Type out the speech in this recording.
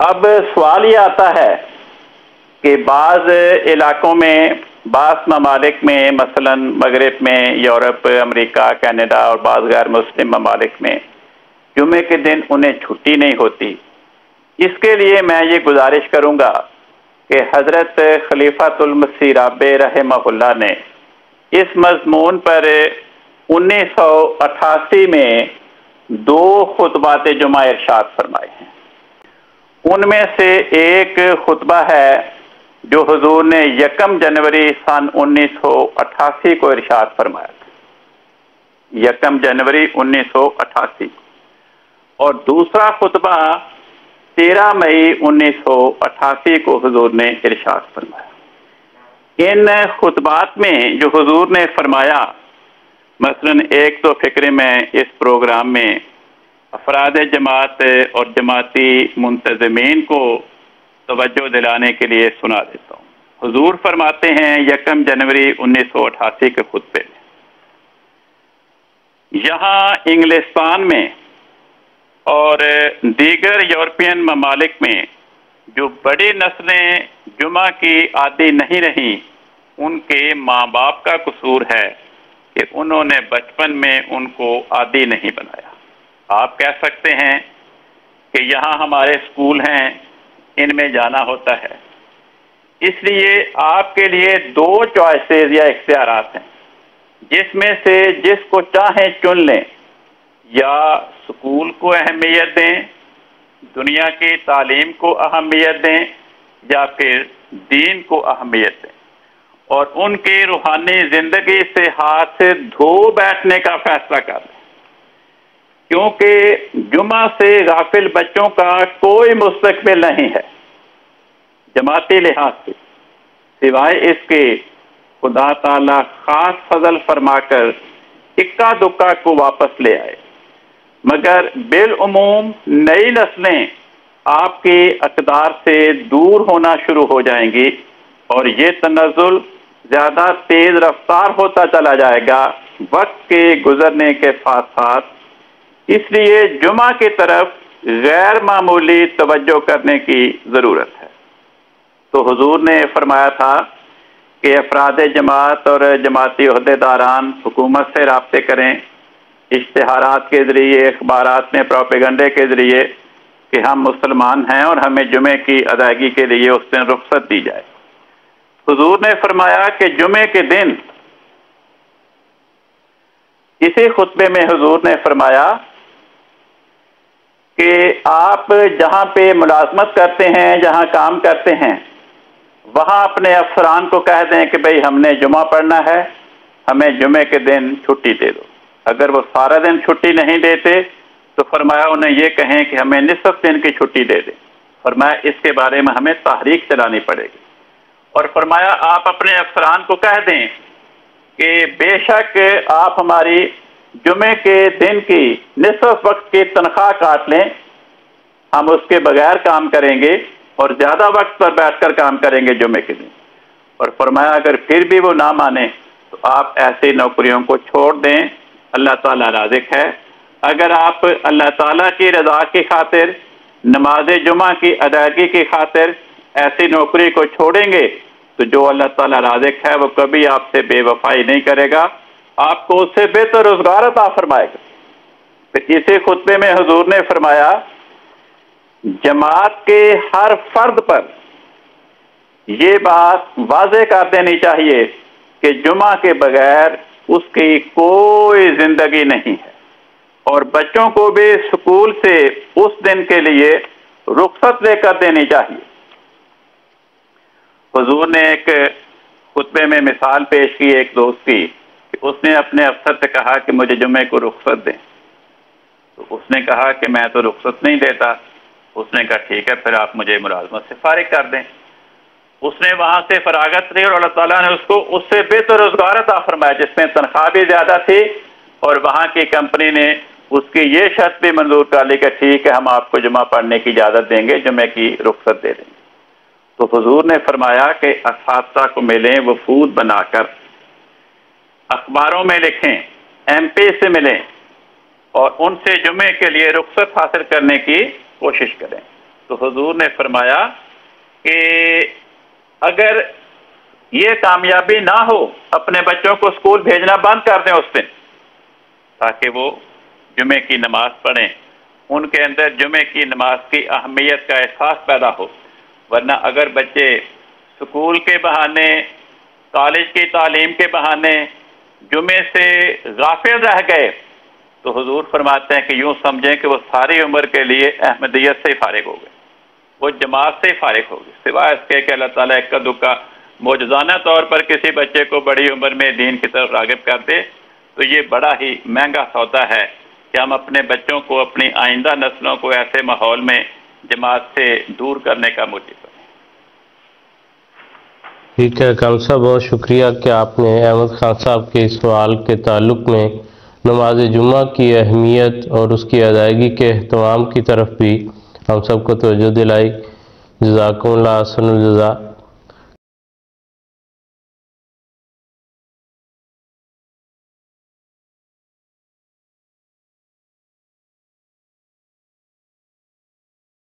اب سوال یہ آتا ہے کہ بعض علاقوں میں، بعض ممالک میں، مثلا مغرب میں، یورپ، امریکہ، کینیڈا اور بعض غیر مسلم ممالک میں جمعے کے دن انہیں چھٹی نہیں ہوتی۔ اس کے لیے میں یہ گزارش کروں گا کہ حضرت خلیفۃ المسیح رابع رحمہ اللہ نے اس مضمون پر 1988 میں 2 خطبات جمعہ ارشاد فرمائے ہیں۔ ان میں سے ایک خطبہ ہے جو حضور نے 1 جنوری سن 1988 کو ارشاد فرمایا تھا، 1 جنوری 1988، اور دوسرا خطبہ 13 مئی 1988 کو حضور نے ارشاد فرمایا۔ ان خطبات میں جو حضور نے فرمایا، مثلا ایک تو فکر میں اس پروگرام میں افراد جماعت اور جماعتی منتظمین کو توجہ دلانے کے لیے سنا دیتا ہوں۔ حضور فرماتے ہیں 1 جنوری 1988 کے خطبے میں، یہاں انگلستان میں اور دیگر یورپین ممالک میں جو بڑی نسلیں جمعہ کی عادی نہیں رہیں، ان کے ماں باپ کا قصور ہے کہ انہوں نے بچپن میں ان کو عادی نہیں بنایا۔ آپ کہہ سکتے ہیں کہ یہاں ہمارے اسکول ہیں، ان میں جانا ہوتا ہے، اس لیے آپ کے لیے 2 چوائسیز یا اختیارات ہیں، جس میں سے جس کو چاہیں چن لیں، یا اسکول کو اہمیت دیں، دنیا کی تعلیم کو اہمیت دیں، یا پھر دین کو اہمیت دیں، اور ان کی روحانی زندگی سے ہاتھ سے دھو بیٹھنے کا فیصلہ کر لیں، کیونکہ جمعہ سے غافل بچوں کا کوئی مستقبل نہیں ہے جماعتی لحاظ سے، سوائے اس کے خدا تعالی خاص فضل فرما کر اکا دکا کو واپس لے آئے، مگر بالعموم نئی نسلیں آپ کی اقدار سے دور ہونا شروع ہو جائیں گی، اور یہ تنزل زیادہ تیز رفتار ہوتا چلا جائے گا وقت کے گزرنے کے ساتھ ساتھ۔ اس لیے جمعہ کی طرف غیر معمولی توجہ کرنے کی ضرورت ہے۔ تو حضور نے فرمایا تھا کہ افراد جماعت اور جماعتی عہدیداران حکومت سے رابطے کریں، اشتہارات کے ذریعے، اخبارات میں پروپیگنڈے کے ذریعے، کہ ہم مسلمان ہیں اور ہمیں جمعے کی ادائیگی کے لیے اس دن رخصت دی جائے۔ حضور نے فرمایا کہ جمعے کے دن، اسی خطبے میں حضور نے فرمایا کہ آپ جہاں پہ ملازمت کرتے ہیں، جہاں کام کرتے ہیں، وہاں اپنے افسران کو کہہ دیں کہ بھئی ہم نے جمعہ پڑھنا ہے، ہمیں جمعے کے دن چھٹی دے دو۔ اگر وہ سارا دن چھٹی نہیں دیتے تو فرمایا انہیں یہ کہیں کہ ہمیں نصف دن کی چھٹی دے دیں۔ فرمایا اس کے بارے میں ہمیں تحریک چلانی پڑے گی، اور فرمایا آپ اپنے افسران کو کہہ دیں کہ بے شک آپ ہماری جمعے کے دن کی نصف وقت کی تنخواہ کاٹ لیں، ہم اس کے بغیر کام کریں گے اور زیادہ وقت پر بیٹھ کر کام کریں گے جمعے کے دن۔ اور فرمایا اگر پھر بھی وہ نہ مانیں تو آپ ایسی نوکریوں کو چھوڑ دیں، اللہ تعالیٰ رازق ہے۔ اگر آپ اللہ تعالیٰ کی رضا کی خاطر، نماز جمعہ کی ادائیگی کی خاطر ایسی نوکری کو چھوڑیں گے تو جو اللہ تعالیٰ رازق ہے وہ کبھی آپ سے بے وفائی نہیں کرے گا، آپ کو اس سے بہتر روزگار عطا فرمائے گا۔ پھر اسی خطبے میں حضور نے فرمایا جماعت کے ہر فرد پر یہ بات واضح کر دینی چاہیے کہ جمعہ کے بغیر اس کی کوئی زندگی نہیں ہے، اور بچوں کو بھی اسکول سے اس دن کے لیے رخصت لے کر دینی چاہیے۔ حضور نے ایک خطبے میں مثال پیش کی ایک دوست کی کہ اس نے اپنے افسر سے کہا کہ مجھے جمعے کو رخصت دیں، تو اس نے کہا کہ میں تو رخصت نہیں دیتا۔ اس نے کہا ٹھیک ہے، پھر آپ مجھے ملازمت سے فارغ کر دیں۔ اس نے وہاں سے فراغت لی اور اللہ تعالیٰ نے اس کو اس سے بہتر روزگار عطا فرمایا، جس میں تنخواہ بھی زیادہ تھی، اور وہاں کی کمپنی نے اس کی یہ شرط بھی منظور کر لی کہ ٹھیک ہے ہم آپ کو جمعہ پڑھنے کی اجازت دیں گے، جمعے کی رخصت دے دیں گے۔ تو حضور نے فرمایا کہ اساتذہ کو ملیں، وفود بنا کر اخباروں میں لکھیں، ایم پی سے ملیں اور ان سے جمعے کے لیے رخصت حاصل کرنے کی کوشش کریں۔ تو تو حضور نے فرمایا کہ اگر یہ کامیابی نہ ہو اپنے بچوں کو اسکول بھیجنا بند کر دیں اس دن تاکہ وہ جمعے کی نماز پڑھیں، ان کے اندر جمعے کی نماز کی اہمیت کا احساس پیدا ہو۔ ورنہ اگر بچے اسکول کے بہانے، کالج کی تعلیم کے بہانے جمعے سے غافل رہ گئے تو حضور فرماتے ہیں کہ یوں سمجھیں کہ وہ ساری عمر کے لیے احمدیت سے ہی فارغ ہو گئے، وہ جماعت سے ہی فارغ ہو گئے، سوائے اس کے کہ اللہ تعالیٰ ایک دکا معجزانہ طور پر کسی بچے کو بڑی عمر میں دین کی طرف راغب کر دے تو یہ بڑا ہی مہنگا سودا ہے کہ ہم اپنے بچوں کو، اپنی آئندہ نسلوں کو ایسے ماحول میں جماعت سے دور کرنے کا موجب ہے۔ ٹھیک ہے کامل صاحب، بہت شکریہ کہ آپ نے احمد خان صاحب کے اس سوال کے تعلق میں نماز جمعہ کی اہمیت اور اس کی ادائیگی کے اہتمام کی طرف بھی ہم سب کو توجہ دلائی۔ جزاکم اللہ احسن الجزا۔